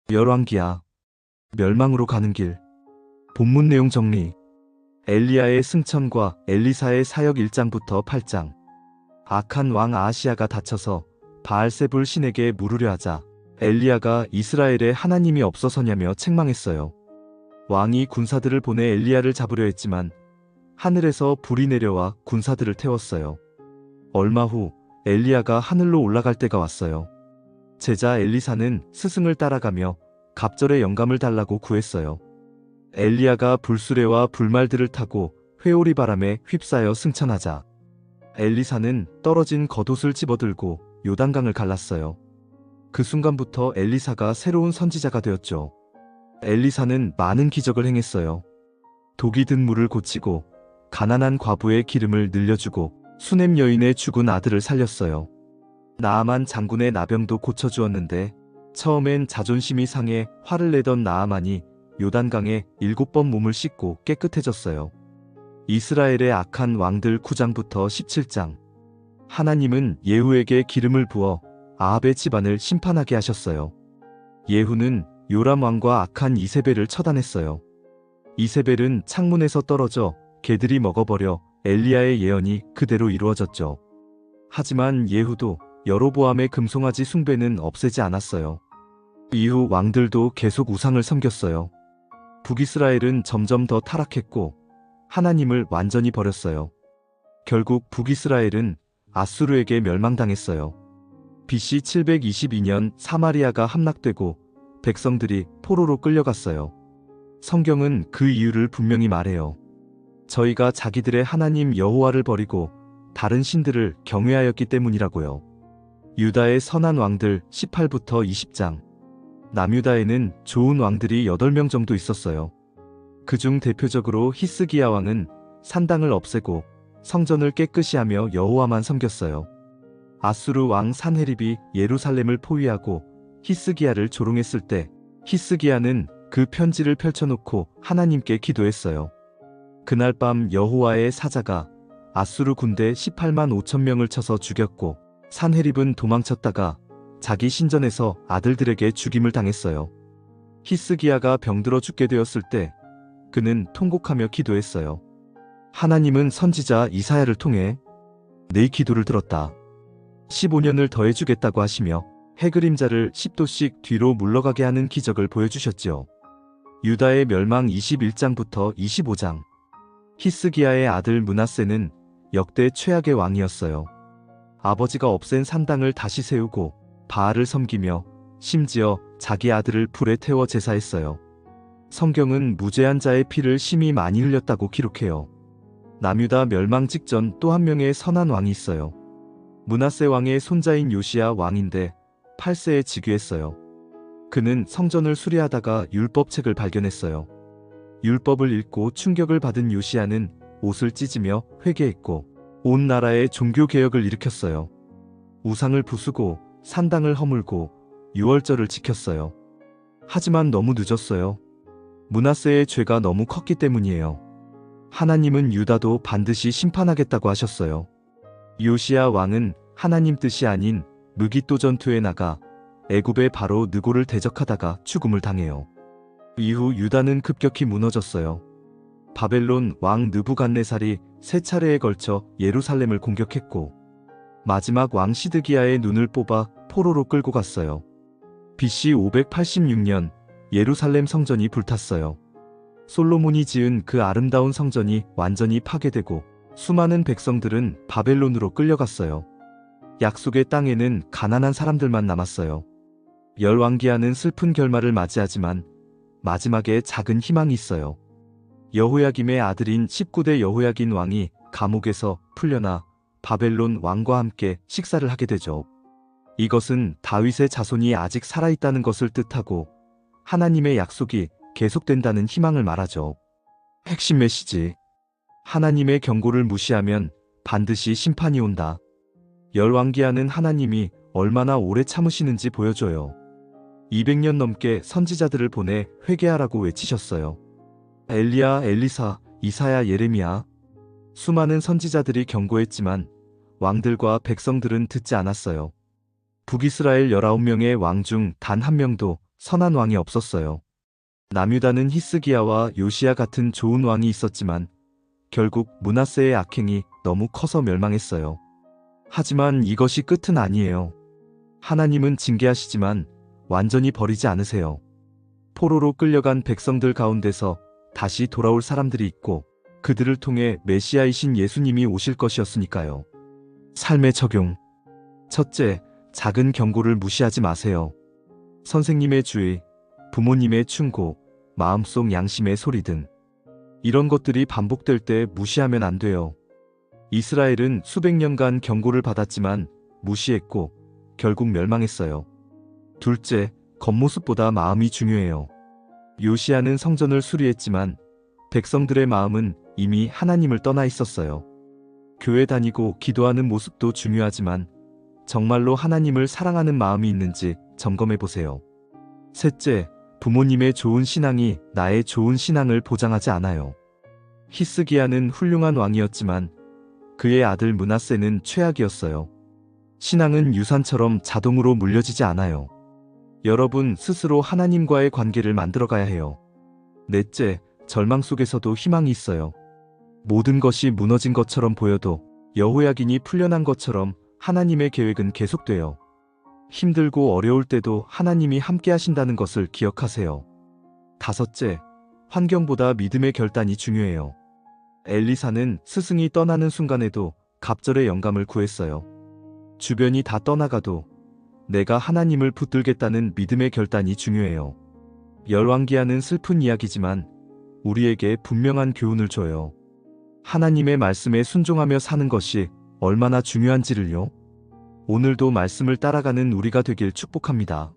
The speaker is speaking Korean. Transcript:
열왕기야. 멸망으로 가는 길. 본문 내용 정리. 엘리야의 승천과 엘리사의 사역 1장부터 8장. 악한 왕 아하시야가 다쳐서 바알세불 신에게 물으려 하자 엘리야가 이스라엘에 하나님이 없어서냐며 책망했어요. 왕이 군사들을 보내 엘리야를 잡으려 했지만 하늘에서 불이 내려와 군사들을 태웠어요. 얼마 후 엘리야가 하늘로 올라갈 때가 왔어요. 제자 엘리사는 스승을 따라가며 갑절의 영감을 달라고 구했어요. 엘리야가 불수레와 불말들을 타고 회오리 바람에 휩싸여 승천하자 엘리사는 떨어진 겉옷을 집어들고 요단강을 갈랐어요. 그 순간부터 엘리사가 새로운 선지자가 되었죠. 엘리사는 많은 기적을 행했어요. 독이 든 물을 고치고 가난한 과부의 기름을 늘려주고 수넴 여인의 죽은 아들을 살렸어요. 나아만 장군의 나병도 고쳐주었는데 처음엔 자존심이 상해 화를 내던 나아만이 요단강에 7번 몸을 씻고 깨끗해졌어요. 이스라엘의 악한 왕들 9장부터 17장. 하나님은 예후에게 기름을 부어 아합의 집안을 심판하게 하셨어요. 예후는 요람 왕과 악한 이세벨을 처단했어요. 이세벨은 창문에서 떨어져 개들이 먹어버려 엘리야의 예언이 그대로 이루어졌죠. 하지만 예후도 여로보암의 금송아지 숭배는 없애지 않았어요. 이후 왕들도 계속 우상을 섬겼어요. 북이스라엘은 점점 더 타락했고 하나님을 완전히 버렸어요. 결국 북이스라엘은 아수르에게 멸망당했어요. BC 722년 사마리아가 함락되고 백성들이 포로로 끌려갔어요. 성경은 그 이유를 분명히 말해요. 저희가 자기들의 하나님 여호와를 버리고 다른 신들을 경외하였기 때문이라고요. 유다의 선한 왕들 18부터 20장. 남유다에는 좋은 왕들이 8명 정도 있었어요. 그중 대표적으로 히스기야 왕은 산당을 없애고 성전을 깨끗이 하며 여호와만 섬겼어요. 아수르 왕 산헤립이 예루살렘을 포위하고 히스기야를 조롱했을 때 히스기야는 그 편지를 펼쳐놓고 하나님께 기도했어요. 그날 밤 여호와의 사자가 아수르 군대 18만 5천 명을 쳐서 죽였고 산헤립은 도망쳤다가 자기 신전에서 아들들에게 죽임을 당했어요. 히스기야가 병들어 죽게 되었을 때 그는 통곡하며 기도했어요. 하나님은 선지자 이사야를 통해 내 기도를 들었다. 15년을 더해주겠다고 하시며 해그림자를 10도씩 뒤로 물러가게 하는 기적을 보여주셨지요. 유다의 멸망 21장부터 25장. 히스기야의 아들 므낫세는 역대 최악의 왕이었어요. 아버지가 없앤 산당을 다시 세우고 바알을 섬기며 심지어 자기 아들을 불에 태워 제사했어요. 성경은 무죄한 자의 피를 심히 많이 흘렸다고 기록해요. 남유다 멸망 직전 또 한 명의 선한 왕이 있어요. 므낫세 왕의 손자인 요시야 왕인데 8세에 즉위했어요. 그는 성전을 수리하다가 율법책을 발견했어요. 율법을 읽고 충격을 받은 요시야는 옷을 찢으며 회개했고 온 나라에 종교개혁을 일으켰어요. 우상을 부수고 산당을 허물고 유월절을 지켰어요. 하지만 너무 늦었어요. 므낫세의 죄가 너무 컸기 때문이에요. 하나님은 유다도 반드시 심판하겠다고 하셨어요. 요시야 왕은 하나님 뜻이 아닌 무기또 전투에 나가 애굽의 바로 느고를 대적하다가 죽음을 당해요. 이후 유다는 급격히 무너졌어요. 바벨론 왕 느부갓네살이 3차례에 걸쳐 예루살렘을 공격했고 마지막 왕 시드기야의 눈을 뽑아 포로로 끌고 갔어요. BC 586년 예루살렘 성전이 불탔어요. 솔로몬이 지은 그 아름다운 성전이 완전히 파괴되고 수많은 백성들은 바벨론으로 끌려갔어요. 약속의 땅에는 가난한 사람들만 남았어요. 열왕기하는 슬픈 결말을 맞이하지만 마지막에 작은 희망이 있어요. 여호야김의 아들인 19대 여호야긴 왕이 감옥에서 풀려나 바벨론 왕과 함께 식사를 하게 되죠. 이것은 다윗의 자손이 아직 살아있다는 것을 뜻하고 하나님의 약속이 계속된다는 희망을 말하죠. 핵심 메시지. 하나님의 경고를 무시하면 반드시 심판이 온다. 열왕기하는 하나님이 얼마나 오래 참으시는지 보여줘요. 200년 넘게 선지자들을 보내 회개하라고 외치셨어요. 엘리야, 엘리사, 이사야, 예레미야. 수많은 선지자들이 경고했지만 왕들과 백성들은 듣지 않았어요. 북이스라엘 19명의 왕 중 단 한 명도 선한 왕이 없었어요. 남유다는 히스기야와 요시야 같은 좋은 왕이 있었지만 결국 므낫세의 악행이 너무 커서 멸망했어요. 하지만 이것이 끝은 아니에요. 하나님은 징계하시지만 완전히 버리지 않으세요. 포로로 끌려간 백성들 가운데서 다시 돌아올 사람들이 있고 그들을 통해 메시아이신 예수님이 오실 것이었으니까요. 삶의 적용. 첫째, 작은 경고를 무시하지 마세요. 선생님의 주의, 부모님의 충고, 마음속 양심의 소리 등 이런 것들이 반복될 때 무시하면 안 돼요. 이스라엘은 수백 년간 경고를 받았지만 무시했고 결국 멸망했어요. 둘째, 겉모습보다 마음이 중요해요. 요시야는 성전을 수리했지만 백성들의 마음은 이미 하나님을 떠나 있었어요. 교회 다니고 기도하는 모습도 중요하지만 정말로 하나님을 사랑하는 마음이 있는지 점검해 보세요. 셋째, 부모님의 좋은 신앙이 나의 좋은 신앙을 보장하지 않아요. 히스기야는 훌륭한 왕이었지만 그의 아들 므낫세는 최악이었어요. 신앙은 유산처럼 자동으로 물려지지 않아요. 여러분 스스로 하나님과의 관계를 만들어가야 해요. 넷째, 절망 속에서도 희망이 있어요. 모든 것이 무너진 것처럼 보여도 여호야긴이 풀려난 것처럼 하나님의 계획은 계속돼요. 힘들고 어려울 때도 하나님이 함께 하신다는 것을 기억하세요. 다섯째, 환경보다 믿음의 결단이 중요해요. 엘리사는 스승이 떠나는 순간에도 갑절의 영감을 구했어요. 주변이 다 떠나가도 내가 하나님을 붙들겠다는 믿음의 결단이 중요해요. 열왕기하는 슬픈 이야기지만 우리에게 분명한 교훈을 줘요. 하나님의 말씀에 순종하며 사는 것이 얼마나 중요한지를요. 오늘도 말씀을 따라가는 우리가 되길 축복합니다.